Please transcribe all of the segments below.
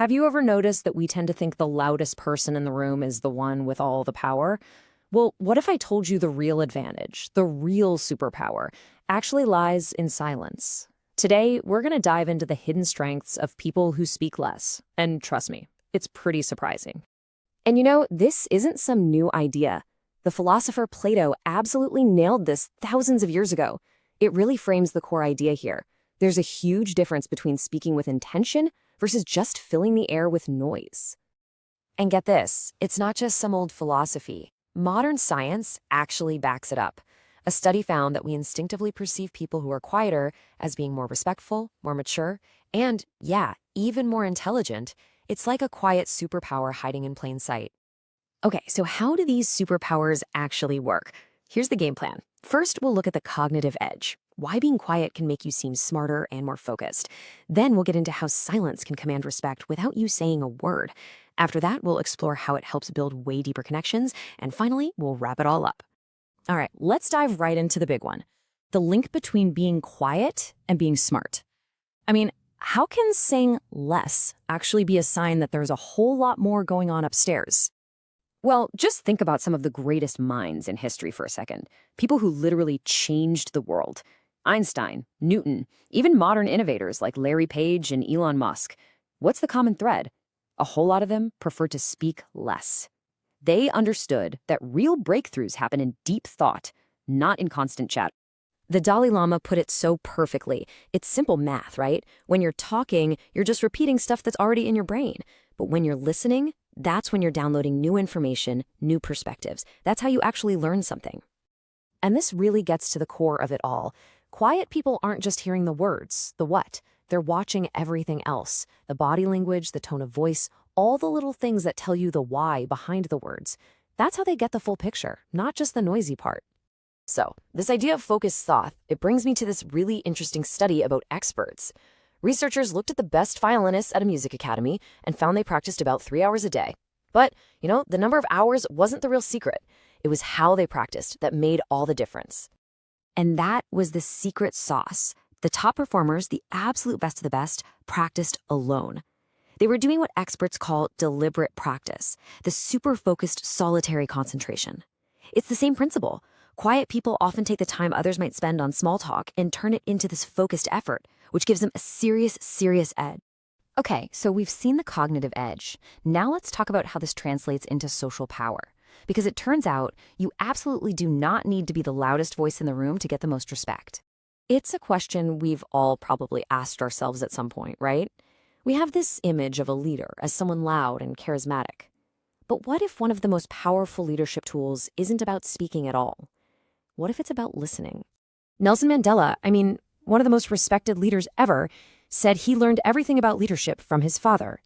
Have you ever noticed that we tend to think the loudest person in the room is the one with all the power? Well, what if I told you the real advantage, the real superpower, actually lies in silence? Today, we're going to dive into the hidden strengths of people who speak less. And trust me, it's pretty surprising. And this isn't some new idea. The philosopher Plato absolutely nailed this thousands of years ago. It really frames the core idea here. There's a huge difference between speaking with intention versus just filling the air with noise. And get this, it's not just some old philosophy. Modern science actually backs it up. A study found that we instinctively perceive people who are quieter as being more respectful, more mature, and, yeah, even more intelligent. It's like a quiet superpower hiding in plain sight. Okay, so how do these superpowers actually work? Here's the game plan. First, we'll look at the cognitive edge. Why being quiet can make you seem smarter and more focused. Then we'll get into how silence can command respect without you saying a word. After that, we'll explore how it helps build way deeper connections. And finally, we'll wrap it all up. All right, let's dive right into the big one. The link between being quiet and being smart. I mean, how can saying less actually be a sign that there's a whole lot more going on upstairs? Well, just think about some of the greatest minds in history for a second. People who literally changed the world. Einstein, Newton, even modern innovators like Larry Page and Elon Musk. What's the common thread? A whole lot of them preferred to speak less. They understood that real breakthroughs happen in deep thought, not in constant chat. The Dalai Lama put it so perfectly. It's simple math, right? When you're talking, you're just repeating stuff that's already in your brain. But when you're listening, that's when you're downloading new information, new perspectives. That's how you actually learn something. And this really gets to the core of it all. Quiet people aren't just hearing the words, the what. They're watching everything else. The body language, the tone of voice, all the little things that tell you the why behind the words. That's how they get the full picture, not just the noisy part. So, this idea of focused thought, it brings me to this really interesting study about experts. Researchers looked at the best violinists at a music academy and found they practiced about 3 hours a day. But, the number of hours wasn't the real secret. It was how they practiced that made all the difference. And that was the secret sauce. The top performers, the absolute best of the best, practiced alone. They were doing what experts call deliberate practice, the super focused solitary concentration. It's the same principle. Quiet people often take the time others might spend on small talk and turn it into this focused effort, which gives them a serious edge. Okay, so we've seen the cognitive edge. Now let's talk about how this translates into social power. Because it turns out you absolutely do not need to be the loudest voice in the room to get the most respect. It's a question we've all probably asked ourselves at some point, right? We have this image of a leader as someone loud and charismatic. But what if one of the most powerful leadership tools isn't about speaking at all? What if it's about listening? Nelson Mandela, one of the most respected leaders ever, said he learned everything about leadership from his father.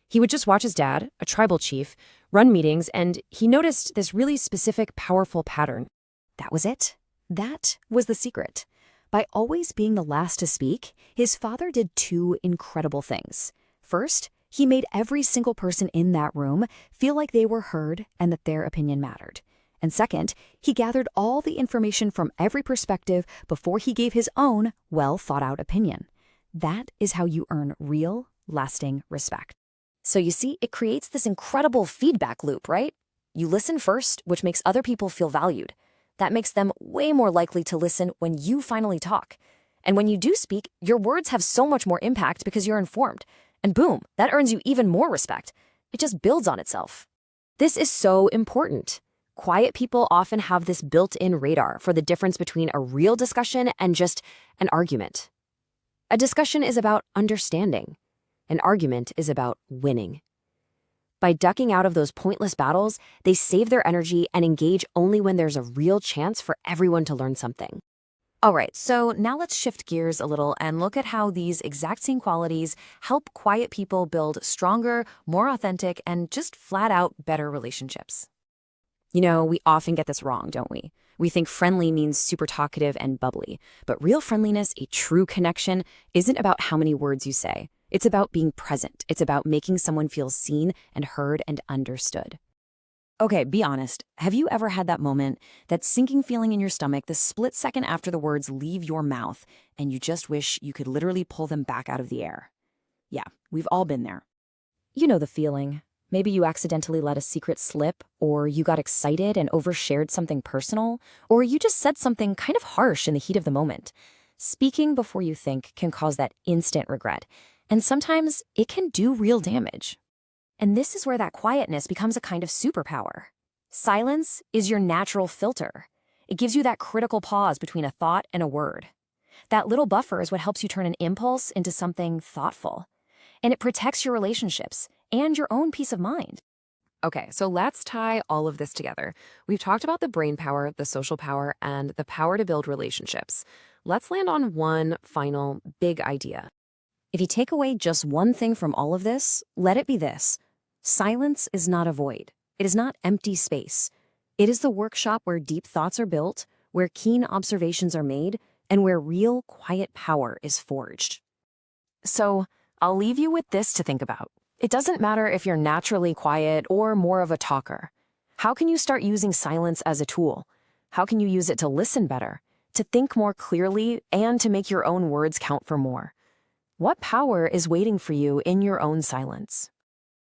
He would just watch his dad, a tribal chief, run meetings, and he noticed this really specific, powerful pattern. That was it. That was the secret. By always being the last to speak, his father did two incredible things. First, he made every single person in that room feel like they were heard and that their opinion mattered. And second, he gathered all the information from every perspective before he gave his own well-thought-out opinion. That is how you earn real, lasting respect. So you see, it creates this incredible feedback loop, right? You listen first, which makes other people feel valued. That makes them way more likely to listen when you finally talk. And when you do speak, your words have so much more impact because you're informed. And boom, that earns you even more respect. It just builds on itself. This is so important. Quiet people often have this built-in radar for the difference between a real discussion and just an argument. A discussion is about understanding. An argument is about winning. By ducking out of those pointless battles, they save their energy and engage only when there's a real chance for everyone to learn something. All right, so now let's shift gears a little and look at how these exact same qualities help quiet people build stronger, more authentic, and just flat out better relationships. We often get this wrong, don't we? We think friendly means super talkative and bubbly, but real friendliness, a true connection, isn't about how many words you say. It's about being present. It's about making someone feel seen and heard and understood. Okay, be honest. Have you ever had that moment, that sinking feeling in your stomach, the split second after the words leave your mouth, and you just wish you could literally pull them back out of the air? Yeah, we've all been there. You know the feeling. Maybe you accidentally let a secret slip, or you got excited and overshared something personal, or you just said something kind of harsh in the heat of the moment. Speaking before you think can cause that instant regret, and sometimes it can do real damage. And this is where that quietness becomes a kind of superpower. Silence is your natural filter. It gives you that critical pause between a thought and a word. That little buffer is what helps you turn an impulse into something thoughtful. And it protects your relationships and your own peace of mind. Okay, so let's tie all of this together. We've talked about the brain power, the social power, and the power to build relationships. Let's land on one final big idea. If you take away just one thing from all of this, let it be this. Silence is not a void. It is not empty space. It is the workshop where deep thoughts are built, where keen observations are made, and where real, quiet power is forged. So I'll leave you with this to think about. It doesn't matter if you're naturally quiet or more of a talker. How can you start using silence as a tool? How can you use it to listen better, to think more clearly, and to make your own words count for more? What power is waiting for you in your own silence?